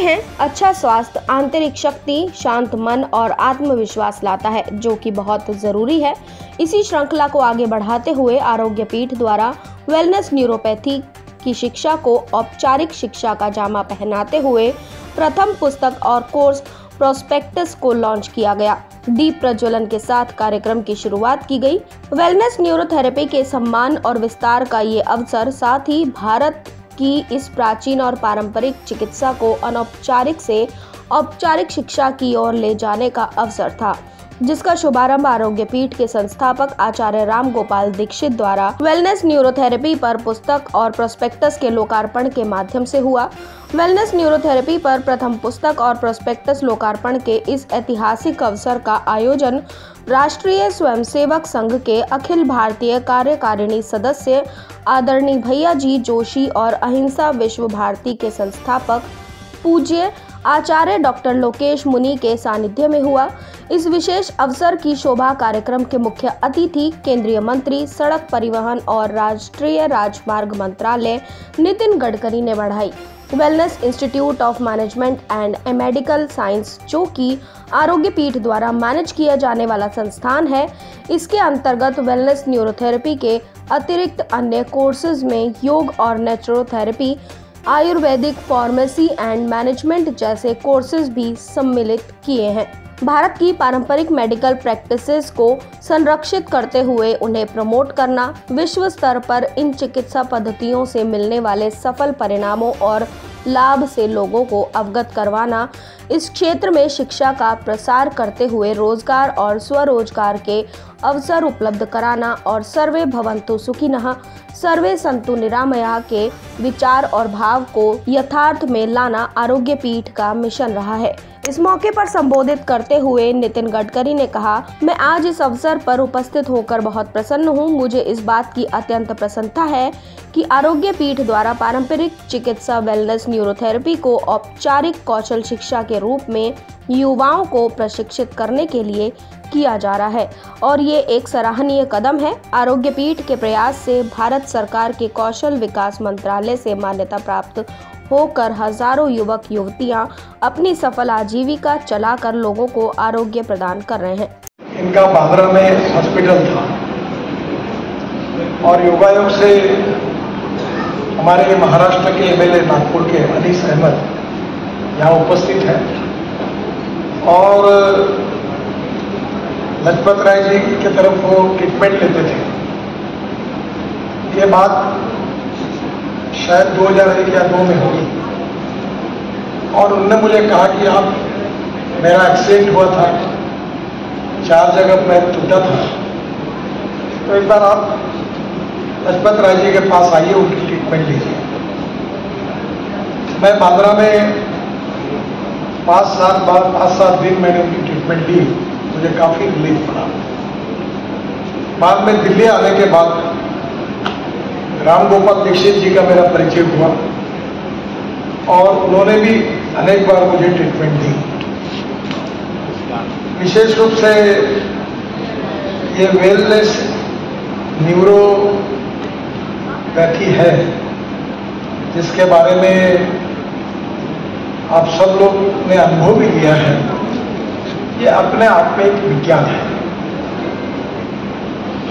हैं, अच्छा स्वास्थ्य आंतरिक शक्ति, शांत मन और आत्मविश्वास लाता है, जो कि बहुत जरूरी है। इसी श्रृंखला को आगे बढ़ाते हुए आरोग्य पीठ द्वारा वेलनेस न्यूरोपैथी की शिक्षा को औपचारिक शिक्षा का जामा पहनाते हुए प्रथम पुस्तक और कोर्स प्रोस्पेक्टस को लॉन्च किया गया। दीप प्रज्वलन के साथ कार्यक्रम की शुरुआत की गई। वेलनेस न्यूरोथेरेपी के सम्मान और विस्तार का ये अवसर साथ ही भारत की इस प्राचीन और पारंपरिक चिकित्सा को अनौपचारिक से औपचारिक शिक्षा की ओर ले जाने का अवसर था, जिसका शुभारंभ आरोग्य पीठ के संस्थापक आचार्य राम गोपाल दीक्षित द्वारा वेलनेस न्यूरोथेरेपी पर पुस्तक और प्रोस्पेक्टस के लोकार्पण के माध्यम से हुआ। वेलनेस न्यूरोथेरेपी पर प्रथम पुस्तक और प्रोस्पेक्टस लोकार्पण के इस ऐतिहासिक अवसर का आयोजन राष्ट्रीय स्वयंसेवक संघ के अखिल भारतीय कार्यकारिणी सदस्य आदरणीय भैया जी जोशी और अहिंसा विश्व भारती के संस्थापक पूज्य आचार्य डॉक्टर लोकेश मुनि के सानिध्य में हुआ। इस विशेष अवसर की शोभा कार्यक्रम के मुख्य अतिथि केंद्रीय मंत्री सड़क परिवहन और राष्ट्रीय राजमार्ग मंत्रालय नितिन गडकरी ने बढ़ाई। Wellness institute of management and medical science, जो कि आरोग्य पीठ द्वारा मैनेज किया जाने वाला संस्थान है, इसके अंतर्गत वेलनेस न्यूरोथेरेपी के अतिरिक्त अन्य कोर्सेज में योग और naturotherapy, Ayurvedic, pharmacy and management जैसे कोर्सेज भी सम्मिलित किए हैं। भारत की पारंपरिक मेडिकल प्रैक्टिसेस को संरक्षित करते हुए उन्हें प्रमोट करना, विश्व स्तर पर इन चिकित्सा पद्धतियों से मिलने वाले सफल परिणामों और लाभ से लोगों को अवगत करवाना, इस क्षेत्र में शिक्षा का प्रसार करते हुए रोजगार और स्वरोजगार के अवसर उपलब्ध कराना और सर्वे भवन्तु सुखिनः सर्वे सन्तु निरामया के विचार और भाव को यथार्थ में लाना आरोग्य पीठ का मिशन रहा है। इस मौके पर संबोधित करते हुए नितिन गडकरी ने कहा, मैं आज इस अवसर पर उपस्थित होकर बहुत प्रसन्न हूँ। मुझे इस बात की अत्यंत प्रसन्नता है कि आरोग्य पीठ द्वारा पारंपरिक चिकित्सा वेलनेस न्यूरोथेरेपी को औपचारिक कौशल शिक्षा के रूप में युवाओं को प्रशिक्षित करने के लिए किया जा रहा है और ये एक सराहनीय कदम है। आरोग्य पीठ के प्रयास से भारत सरकार के कौशल विकास मंत्रालय से मान्यता प्राप्त होकर हजारों युवक युवतियां अपनी सफल आजीविका चलाकर लोगों को आरोग्य प्रदान कर रहे हैं। इनका बांद्रा में हॉस्पिटल था और योगायोग से हमारे महाराष्ट्र के एमएलए नागपुर के अनीस अहमद यहाँ उपस्थित हैं और लजपत राय जी की तरफ वो ट्रीटमेंट लेते थे। ये बात शायद 2001 या 2 में होगी और उन्होंने मुझे कहा कि आप, मेरा एक्सीडेंट हुआ था, 4 जगह मैं टूटा था, तो एक बार आप लजपत राय जी के पास आइए, उनकी ट्रीटमेंट लीजिए। मैं बांद्रा में 5-7 दिन मैंने उनकी ट्रीटमेंट ली, मुझे काफी रिलीफ पड़ा। बाद में दिल्ली आने के बाद राम गोपाल दीक्षित जी का मेरा परिचय हुआ और उन्होंने भी अनेक बार मुझे ट्रीटमेंट दी। विशेष रूप से ये वेलनेस न्यूरोपैथी है, जिसके बारे में आप सब लोग ने अनुभव भी लिया है, ये अपने आप में एक विज्ञान है।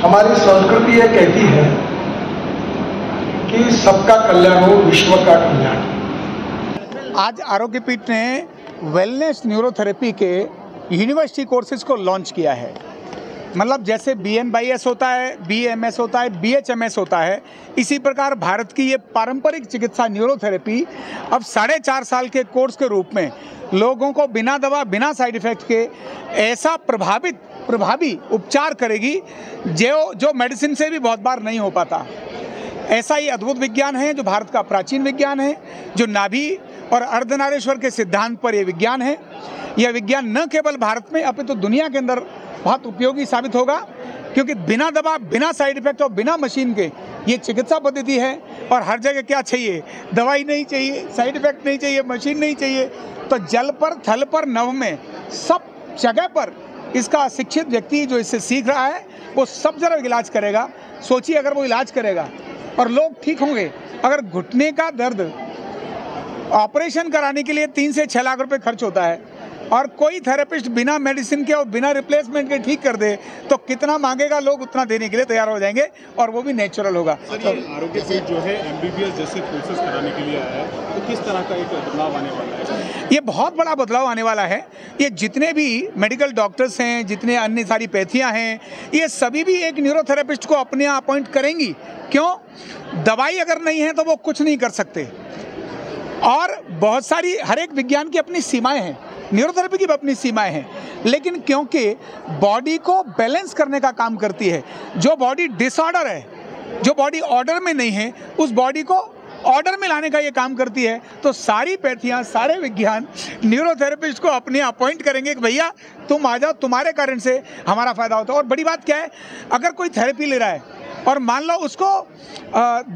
हमारी संस्कृति ये कहती है कि सबका कल्याण हो, विश्व का कल्याण। आज आरोग्य पीठ ने वेलनेस न्यूरोथेरेपी के यूनिवर्सिटी कोर्सेज को लॉन्च किया है। मतलब जैसे BMBS होता है, BMS होता है, BHMS होता है, इसी प्रकार भारत की ये पारंपरिक चिकित्सा न्यूरोथेरेपी अब 4.5 साल के कोर्स के रूप में लोगों को बिना दवा, बिना साइड इफेक्ट के ऐसा प्रभावी उपचार करेगी जो मेडिसिन से भी बहुत बार नहीं हो पाता। ऐसा ही अद्भुत विज्ञान है जो भारत का प्राचीन विज्ञान है, जो नाभि और अर्धनारीश्वर के सिद्धांत पर यह विज्ञान है। यह विज्ञान न केवल भारत में अपितु तो दुनिया के अंदर बहुत उपयोगी साबित होगा, क्योंकि बिना दवा, बिना साइड इफेक्ट और बिना मशीन के ये चिकित्सा पद्धति है। और हर जगह क्या चाहिए, दवाई नहीं चाहिए, साइड इफेक्ट नहीं चाहिए, मशीन नहीं चाहिए, तो जल पर, थल पर, नभ में, सब जगह पर इसका शिक्षित व्यक्ति जो इससे सीख रहा है वो सब जगह इलाज करेगा। सोचिए अगर वो इलाज करेगा और लोग ठीक होंगे। अगर घुटने का दर्द ऑपरेशन कराने के लिए 3 से 6 लाख रुपए खर्च होता है और कोई थेरेपिस्ट बिना मेडिसिन के और बिना रिप्लेसमेंट के ठीक कर दे तो कितना मांगेगा, लोग उतना देने के लिए तैयार हो जाएंगे और वो भी नेचुरल होगा। सर, ये आरोग्य पीठ जो है एमबीबीएस जैसे कोर्सेज कराने के लिए आया है, तो किस तरह का एक बदलाव आने वाला है? ये बहुत बड़ा बदलाव आने वाला है। ये जितने भी मेडिकल डॉक्टर्स हैं, जितने अन्य सारी पैथियाँ हैं, ये सभी भी एक न्यूरोथेरेपिस्ट को अपने यहाँ अपॉइंट करेंगी। क्यों? दवाई अगर नहीं है तो वो कुछ नहीं कर सकते और बहुत सारी, हर एक विज्ञान की अपनी सीमाएं हैं, न्यूरोथेरेपी की भी अपनी सीमाएं हैं, लेकिन क्योंकि बॉडी को बैलेंस करने का काम करती है, जो बॉडी डिसऑर्डर है, जो बॉडी ऑर्डर में नहीं है, उस बॉडी को ऑर्डर में लाने का ये काम करती है। तो सारी पैथियाँ, सारे विज्ञान न्यूरोथेरेपिस्ट को अपने अपॉइंट करेंगे कि भैया तुम आ जाओ, तुम्हारे कारण से हमारा फायदा होता है। और बड़ी बात क्या है, अगर कोई थेरेपी ले रहा है और मान लो उसको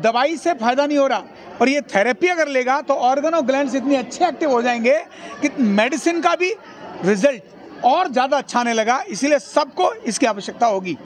दवाई से फायदा नहीं हो रहा और ये थेरेपी अगर लेगा तो ऑर्गन और ग्लैंड्स इतने अच्छे एक्टिव हो जाएंगे कि मेडिसिन का भी रिजल्ट और ज़्यादा अच्छा आने लगा। इसीलिए सबको इसकी आवश्यकता होगी।